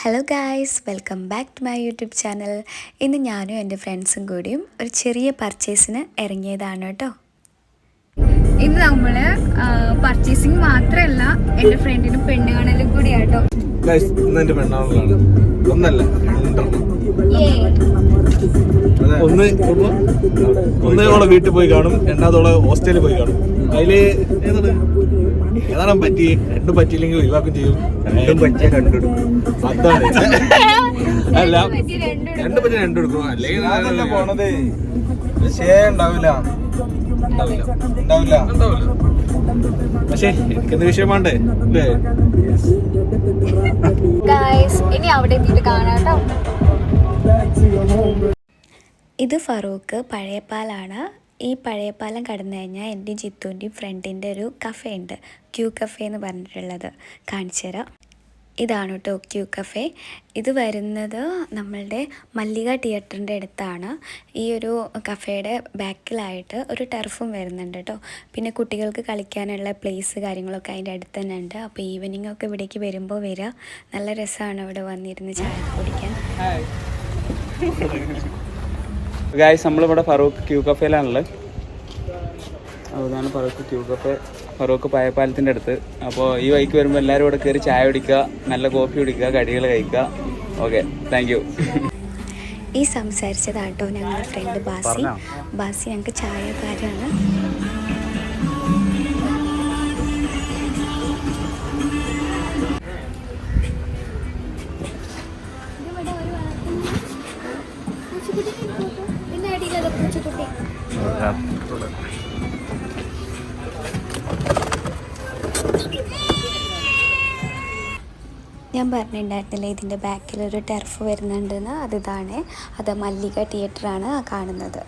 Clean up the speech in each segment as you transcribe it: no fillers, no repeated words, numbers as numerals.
Hello guys, welcome back to my YouTube channel. ഇന്ന് ഞാനും എൻ്റെ ഫ്രണ്ട്സും കൂടിയും ഒരു ചെറിയ പർച്ചേസിന് ഇറങ്ങിയതാണ് കേട്ടോ. ഇന്ന് നമ്മള് പർച്ചേസിങ് മാത്രമല്ല, എൻ്റെ ഫ്രണ്ടിന് പെണ്ണ് കാണലും കൂടിയാട്ടോ. ഒന്നല്ല ഒന്ന് ഓളെ വീട്ടിൽ പോയി കാണും, രണ്ടാമതോളെ ഹോസ്റ്റലിൽ പോയി കാണും. അതില് ഏതാണ് പറ്റി, രണ്ടും പറ്റിയില്ലെങ്കിൽ ഒഴിവാക്കും ചെയ്യും. രണ്ടും പറ്റിയ രണ്ടെടുക്കും, അതാണ്. അല്ല രണ്ടും പറ്റി രണ്ടെടുക്കും, അല്ലെങ്കിൽ പോണത് ഉണ്ടാവില്ല. പക്ഷെ എനിക്കെന്ത് വിഷയമാണ്ടേ അല്ലേ? ഇനി അവിടെ എത്തിയിട്ട് കാണാട്ടോ. ഇത് ഫറൂഖ് പഴയപ്പാലാണ്. ഈ പഴയപ്പാലം കടന്നു കഴിഞ്ഞാൽ എൻ്റെ ജിത്തുവിൻ്റെയും ഫ്രണ്ടിൻ്റെ ഒരു കഫേ ഉണ്ട്, ക്യൂ കഫേ എന്ന് പറഞ്ഞിട്ടുള്ളത്. കാണിച്ചു തരാം. ഇതാണ് കേട്ടോ ക്യൂ കഫേ. ഇത് വരുന്നത് നമ്മളുടെ മല്ലിക തിയേറ്ററിൻ്റെ അടുത്താണ്. ഈ ഒരു കഫേയുടെ ബാക്കിലായിട്ട് ഒരു ടർഫും വരുന്നുണ്ട് കേട്ടോ. പിന്നെ കുട്ടികൾക്ക് കളിക്കാനുള്ള പ്ലേസ് കാര്യങ്ങളൊക്കെ അതിൻ്റെ അടുത്ത് തന്നെ ഉണ്ട്. അപ്പോൾ ഈവനിങ് ഒക്കെ ഇവിടേക്ക് വരുമ്പോൾ വരിക, നല്ല രസമാണ് ഇവിടെ വന്നിരുന്ന് ചായ കുടിക്കാൻ. ഗായ്സ്, നമ്മളിവിടെ ഫറൂഖ് ക്യൂ കഫേയിലാണുള്ളത്. അതാണ് ഫറൂഖ് ക്യൂ കഫേ, ഫറൂഖ് പായപ്പാലത്തിൻ്റെ അടുത്ത്. അപ്പോൾ ഈ വഴിക്ക് വരുമ്പോൾ എല്ലാവരും ഇവിടെ കയറി ചായ കുടിക്കുക, നല്ല കോഫി കുടിക്കുക, കടികൾ കഴിക്കുക. Okay, thank you. ഈ സംസാരിച്ചതാട്ടോ ഞങ്ങളുടെ ഫ്രണ്ട് ബാസി ഞങ്ങൾക്ക് ചായക്കാരാണ്. ഞാൻ പറഞ്ഞിട്ടുണ്ടായിരുന്നില്ലേ ഇതിൻ്റെ ബാക്കിൽ ഒരു ടർഫ് വരുന്നുണ്ടെന്ന്. അത് മല്ലിക തിയേറ്ററാണ് കാണുന്നത്.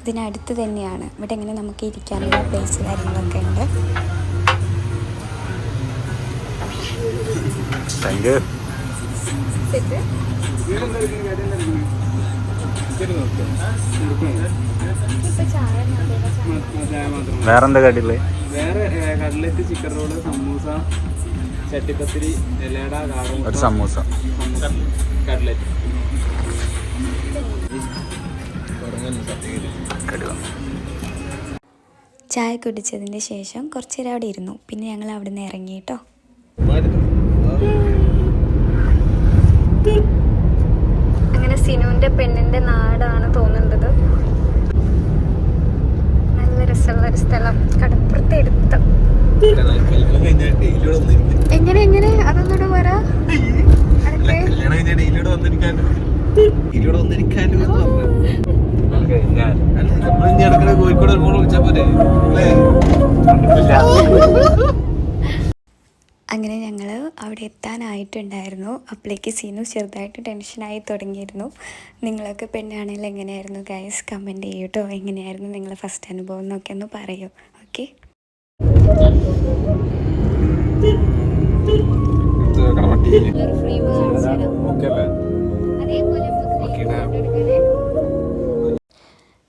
ഇതിനടുത്ത് തന്നെയാണ്. ഇവിടെ ഇങ്ങനെ നമുക്ക് ഇരിക്കാനുള്ള പ്ലേസ് കാര്യങ്ങളൊക്കെ ഉണ്ട്. വേറെന്താ കടിയില്ലേ? വേറെ കട്ട്ലറ്റ്, ചിക്കൻ റോള്, സമൂസ, ചട്ടിപ്പത്തിരി, എലട, ഒരു സമൂസ, കട്ട്ലറ്റ്. ചായ കുടിച്ചതിന് ശേഷം കുറച്ച് നേരം അവിടെ ഇരുന്നു. പിന്നെ ഞങ്ങൾ അവിടെ നിന്ന് ഇറങ്ങി കേട്ടോ. അങ്ങനെ സിനുവിന്റെ പെണ്ണിന്റെ നാടാണ് തോന്നുന്നത്. നല്ല രസമുള്ള ഒരു സ്ഥലം, കടപ്പുറത്തെ എടുത്ത്. എങ്ങനെ അതൊന്നുകൂടെ പറയാ. കോഴിക്കോട് വിളിച്ചാ പോരെ. അങ്ങനെ ഞങ്ങൾ അവിടെ എത്താനായിട്ടുണ്ടായിരുന്നു. അപ്പോഴേക്ക് സീനു ചെറുതായിട്ട് ടെൻഷനായി തുടങ്ങിയിരുന്നു. നിങ്ങളൊക്കെ പെണ്ണാണെങ്കിൽ എങ്ങനെയായിരുന്നു ഗൈസ്, കമൻറ്റ് ചെയ്യൂ കേട്ടോ. എങ്ങനെയായിരുന്നു നിങ്ങളെ ഫസ്റ്റ് അനുഭവം എന്നൊക്കെ ഒന്ന് പറയൂ. ഓക്കെ,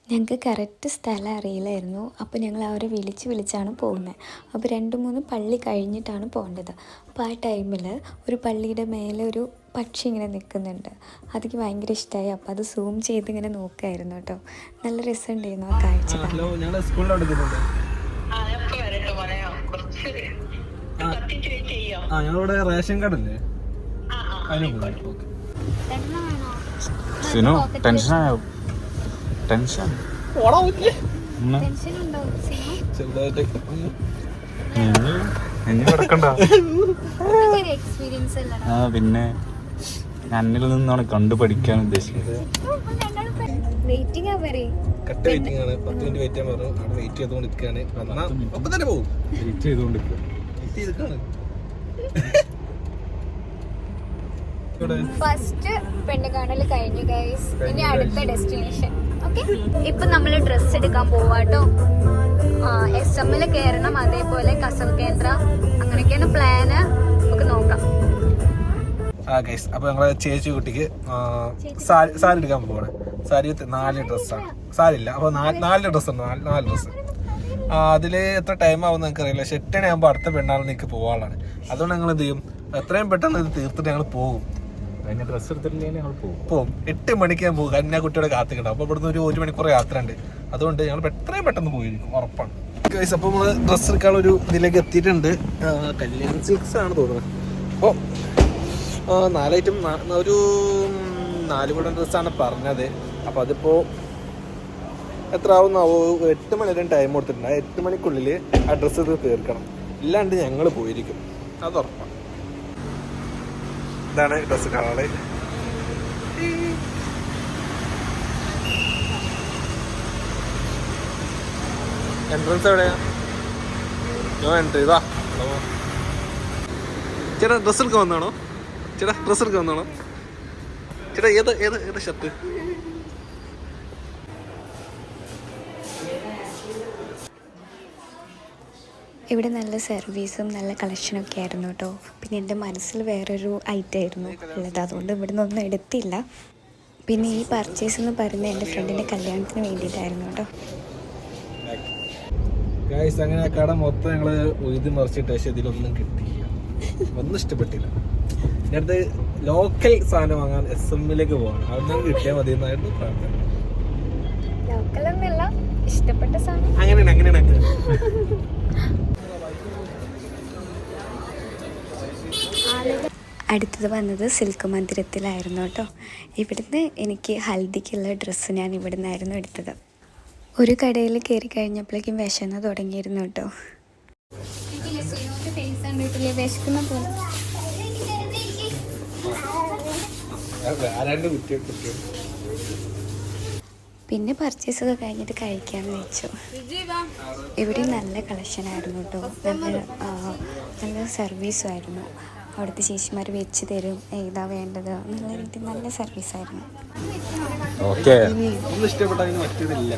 ഞങ്ങൾക്ക് കറക്റ്റ് സ്ഥലം അറിയില്ലായിരുന്നു. അപ്പോൾ ഞങ്ങൾ അവരെ വിളിച്ചാണ് പോകുന്നത്. അപ്പോൾ 2-3 പള്ളി കഴിഞ്ഞിട്ടാണ് പോകേണ്ടത്. അപ്പോൾ ആ ടൈമിൽ ഒരു പള്ളിയുടെ മേലെ ഒരു പക്ഷി ഇങ്ങനെ നിൽക്കുന്നുണ്ട്. അതെനിക്ക് ഭയങ്കര ഇഷ്ടമായി. അപ്പോൾ അത് സൂം ചെയ്ത് ഇങ്ങനെ നോക്കായിരുന്നു കേട്ടോ. നല്ല രസമുണ്ടായിരുന്നു ആ കാഴ്ച. ഞങ്ങളിവിടെ റേഷൻ കാർഡല്ലേ, സിനു ടെൻഷനായോ? ടെൻഷൻ ചെറുതായിട്ട് കിടക്കണ്ട. പിന്നെ അന്നിൽ നിന്നാണ് കണ്ടു പഠിക്കാൻ ഉദ്ദേശിക്കുന്നത്. കട്ട വെയിറ്റിംഗ് ആണ്. 10 മിനിറ്റ് വെയിറ്റ് ചെയ്യാൻ പറഞ്ഞു. അവിടെ വെയിറ്റ് ചെയ്തുകൊണ്ട് നിൽക്കുകയാണ്. ഒപ്പം തന്നെ പോകും. വെയിറ്റ് ചെയ്തുകൊണ്ടിരിക്കുക. ഫസ്റ്റ് പെണ്ണ് കാണൽ കഴിഞ്ഞു ഗൈസ്. ഇനി അടുത്ത ഡെസ്റ്റിനേഷൻ. ഓക്കെ, ഇപ്പൊ നമ്മള് ഡ്രസ് എടുക്കാൻ പോവാട്ടോ. SM കയറണം, അതേപോലെ കസവ് കേന്ദ്ര, അങ്ങനെയൊക്കെയാണ് പ്ലാന്. നമുക്ക് നോക്കാം. അപ്പൊ ഞങ്ങളെ ചേച്ചി കുട്ടിക്ക് സാരി എടുക്കാൻ പോവാണ്. സാരി 4 ഡ്രസ്സാണ്. സാരി ഇല്ല, അപ്പൊ 4 ഡ്രസ്സുണ്ട്. 4 ഡ്രസ്സ്. അതിൽ എത്ര ടൈം ആവുമെന്ന് നിങ്ങൾക്ക് അറിയില്ല. പക്ഷെ 8 മണിയാകുമ്പോൾ അടുത്ത പെണ്ണാളിന് എനിക്ക് പോകാനുള്ളതാണ്. അതുകൊണ്ട് ഞങ്ങൾ എന്ത് ചെയ്യും, എത്രയും പെട്ടെന്ന് ഇത് തീർത്തിട്ട് ഞങ്ങൾ പോകും. അതിന് ഡ്രസ്സ് എടുത്തിട്ടില്ലേ ഞങ്ങൾ പോകും 8 മണിക്ക് ഞാൻ പോകും. കന്യാകുട്ടിയുടെ കാത്തിക്കണം. അപ്പോൾ ഇവിടുന്ന് ഒരു 1 മണിക്കൂർ യാത്ര ഉണ്ട്. അതുകൊണ്ട് ഞങ്ങൾ എത്രയും പെട്ടെന്ന് പോയിരിക്കും, ഉറപ്പാണ്. അപ്പോൾ നമ്മൾ ഡ്രസ്സ് എടുക്കാനുള്ള ഒരു ഇതിലേക്ക് എത്തിയിട്ടുണ്ട്. കല്യാൺ സിൽക്സ് ആണ് തോന്നുന്നത്. അപ്പോൾ 4 ഐറ്റം ഒരു 4 കൂടെ ഡ്രസ്സാണ് പറഞ്ഞത്. അപ്പോൾ അതിപ്പോൾ എത്ര ആവുന്നാവോ? 8 മണി വരെ ടൈം കൊടുത്തിട്ടുണ്ട്. 8 മണിക്കുള്ളിൽ ആ ഡ്രസ്സ് ഇത് തീർക്കണം, ഇല്ലാണ്ട് ഞങ്ങൾ പോയിരിക്കും, അത് ഉറപ്പാണ്. ഇതാണ് ഡ്രസ്സ് കളറ്. എൻട്രൻസ് എവിടെയാ? ഞാൻ എൻട്രി ഇതാ. ചേട്ടാ ഡ്രസ്സ് എടുക്കാൻ വന്നാണോ? ചേട്ടാ ഡ്രസ്സ് എടുക്കാൻ വന്നാണോ? ചേട്ടാ ഏത് ഏത് ഏത് ഷർട്ട്? ഇവിടെ നല്ല സർവീസും നല്ല കളക്ഷനൊക്കെ ആയിരുന്നു കേട്ടോ. പിന്നെ എൻ്റെ മനസ്സിൽ വേറൊരു ഐറ്റം ആയിരുന്നു ഉള്ളത്, അതുകൊണ്ട് ഇവിടെ നിന്നൊന്നും എടുത്തില്ല. പിന്നെ ഈ പർച്ചേസ് എന്ന് പറയുന്നത് എൻ്റെ ഫ്രണ്ടിൻ്റെ കല്യാണത്തിന് വേണ്ടിയിട്ടായിരുന്നു കേട്ടോ. ഗൈസ്, അങ്ങനെ ആ കട മൊത്തം ഞങ്ങൾ ഉഴുതി മറിച്ചിട്ട്, പക്ഷേ ഇതിലൊന്നും കിട്ടിയില്ല, ഒന്നും ഇഷ്ടപ്പെട്ടില്ല. അടുത്ത് ലോക്കൽ സാധനം വാങ്ങാൻ SM-ലേക്ക് പോകണം, അതൊന്നും കിട്ടിയാൽ മതി എന്നായിരുന്നു പ്രാർത്ഥന. ലോക്കലൊന്നുമല്ല, ഇഷ്ടപ്പെട്ട സാധനം. അങ്ങനെയാണ്. അടുത്തത് വന്നത് സിൽക്ക് മന്ദിരത്തിലായിരുന്നു കേട്ടോ. ഇവിടുന്ന് എനിക്ക് ഹൽദിക്കുള്ള ഡ്രസ്സ് ഞാൻ ഇവിടെ നിന്നായിരുന്നു എടുത്തത്. ഒരു കടയിൽ കയറി കഴിഞ്ഞപ്പോഴേക്കും വിശന്ന് തുടങ്ങിയിരുന്നു കേട്ടോ. പിന്നെ പർച്ചേസ് ഒക്കെ കഴിഞ്ഞിട്ട് കഴിക്കാമെന്ന് വെച്ചു. ഇവിടെ നല്ല കളക്ഷൻ ആയിരുന്നു കേട്ടോ. നല്ല സർവീസും ആയിരുന്നു. അവിടുത്തെ ചേച്ചിമാർ വെച്ച് തരും, ഏതാ വേണ്ടത് നല്ല രീതിയിൽ നല്ല സർവീസായിരുന്നു. ഒന്നും ഇഷ്ടപ്പെട്ടാൽ മറ്റേതില്ല.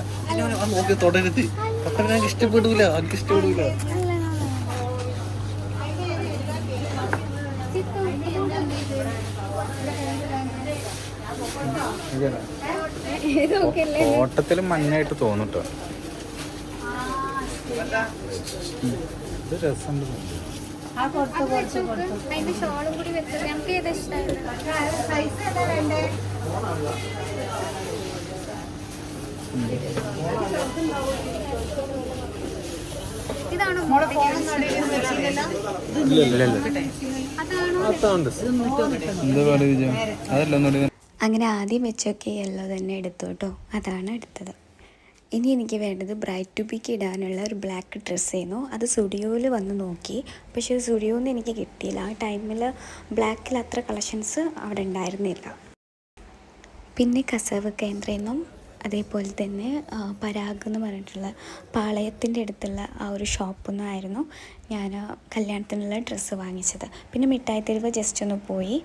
നോക്കി തുടരുത്, എനിക്ക് ഇഷ്ടപ്പെടൂല, എനിക്ക് ഇഷ്ടപ്പെടൂല. ഓട്ടത്തിൽ മഞ്ഞായിട്ട് തോന്നിട്ടോ. ഇത് രസമുണ്ട്. അതിന്റെ ഷോളും കൂടി വെച്ചത് നമുക്ക് ഏതാ ഇഷ്ടമായിരുന്നു? ഇതാണോ? അങ്ങനെ ആദ്യം വെച്ചൊക്കെ യെല്ലോ തന്നെ എടുത്തു കേട്ടോ. അതാണ് എടുത്തത്. ഇനി എനിക്ക് വേണ്ടത് ബ്രൈറ്റ് ടു ബിക്ക് ഇടാനുള്ള ഒരു ബ്ലാക്ക് ഡ്രസ്സ് ആയിരുന്നു. അത് സ്റ്റുഡിയോയിൽ വന്ന് നോക്കി, പക്ഷേ സ്റ്റുഡിയോയിൽ നിന്ന് എനിക്ക് കിട്ടിയില്ല. ആ ടൈമിൽ ബ്ലാക്കിൽ അത്ര കളക്ഷൻസ് അവിടെ ഉണ്ടായിരുന്നില്ല. പിന്നെ കസവ് കേന്ദ്രമെന്നും അതേപോലെ തന്നെ പരാഗ് എന്ന് പറഞ്ഞിട്ടുള്ള പാളയത്തിൻ്റെ അടുത്തുള്ള ആ ഒരു ഷോപ്പിൽ നിന്നായിരുന്നു ഞാൻ കല്യാണത്തിനുള്ള ഡ്രസ്സ് വാങ്ങിച്ചത്. പിന്നെ മിഠായി തെരുവ് ജസ്റ്റ് ഒന്ന് പോയി.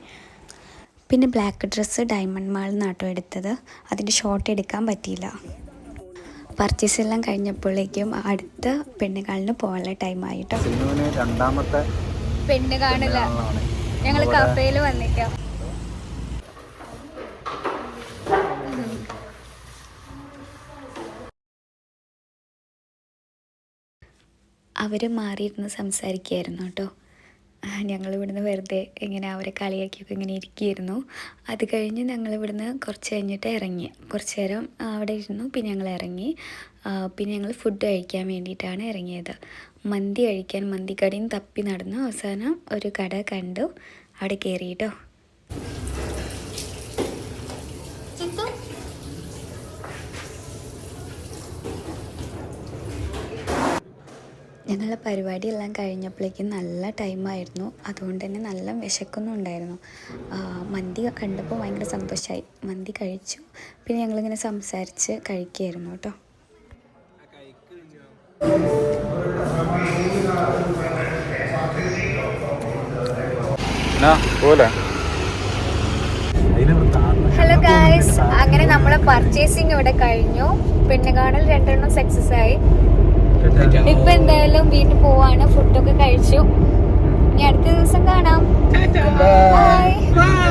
പിന്നെ ബ്ലാക്ക് ഡ്രസ്സ് ഡയമണ്ട് മാളിൽ നിന്നാട്ടോ എടുത്തത്. അതിൻ്റെ ഷോട്ട് എടുക്കാൻ പറ്റിയില്ല. പർച്ചേസ് എല്ലാം കഴിഞ്ഞപ്പോഴേക്കും അടുത്ത പെണ്ണുകാളിന് പോകാനുള്ള ടൈമായിട്ടോ. രണ്ടാമത്തെ പെണ്ണ് കാണില്ല, ഞങ്ങൾ കഫേയിൽ വന്നിക്കാം. അവർ മാറിയിരുന്ന് സംസാരിക്കുകയായിരുന്നു കേട്ടോ. ഞങ്ങളിവിടുന്ന് വെറുതെ ഇങ്ങനെ അവരെ കളിയാക്കിയൊക്കെ ഇങ്ങനെ ഇരിക്കുകയായിരുന്നു. അത് കഴിഞ്ഞ് ഞങ്ങളിവിടുന്ന് കുറച്ച് കഴിഞ്ഞിട്ട് ഇറങ്ങി. കുറച്ച് നേരം അവിടെ ഇരുന്നു, പിന്നെ ഞങ്ങൾ ഇറങ്ങി. പിന്നെ ഞങ്ങൾ ഫുഡ് കഴിക്കാൻ വേണ്ടിയിട്ടാണ് ഇറങ്ങിയത്. മന്തി കഴിക്കാൻ മന്തിക്കടയും തപ്പി നടന്നു. അവസാനം ഒരു കട കണ്ടു, അവിടെ കയറിയിട്ടോ. ഞങ്ങളുടെ പരിപാടിയെല്ലാം കഴിഞ്ഞപ്പോഴേക്കും നല്ല ടൈമായിരുന്നു. അതുകൊണ്ട് തന്നെ നല്ല വിശക്കുന്നുണ്ടായിരുന്നു. മന്തി കണ്ടപ്പോൾ ഭയങ്കര സന്തോഷമായി. മന്തി കഴിച്ചു. പിന്നെ ഞങ്ങളിങ്ങനെ സംസാരിച്ച് കഴിക്കുകയായിരുന്നു കേട്ടോ. ഹലോ ഗായ്സ്, അങ്ങനെ നമ്മളെ പർച്ചേസിങ് ഇവിടെ കഴിഞ്ഞു. പെണ്ണ് കാണൽ 2 സക്സസ് ആയി. ഇപ്പൊ എന്തായാലും വീട്ടിൽ പോവാണ്. ഫുഡൊക്കെ കഴിച്ചു. ഇനി അടുത്ത ദിവസം കാണാം. ബൈ.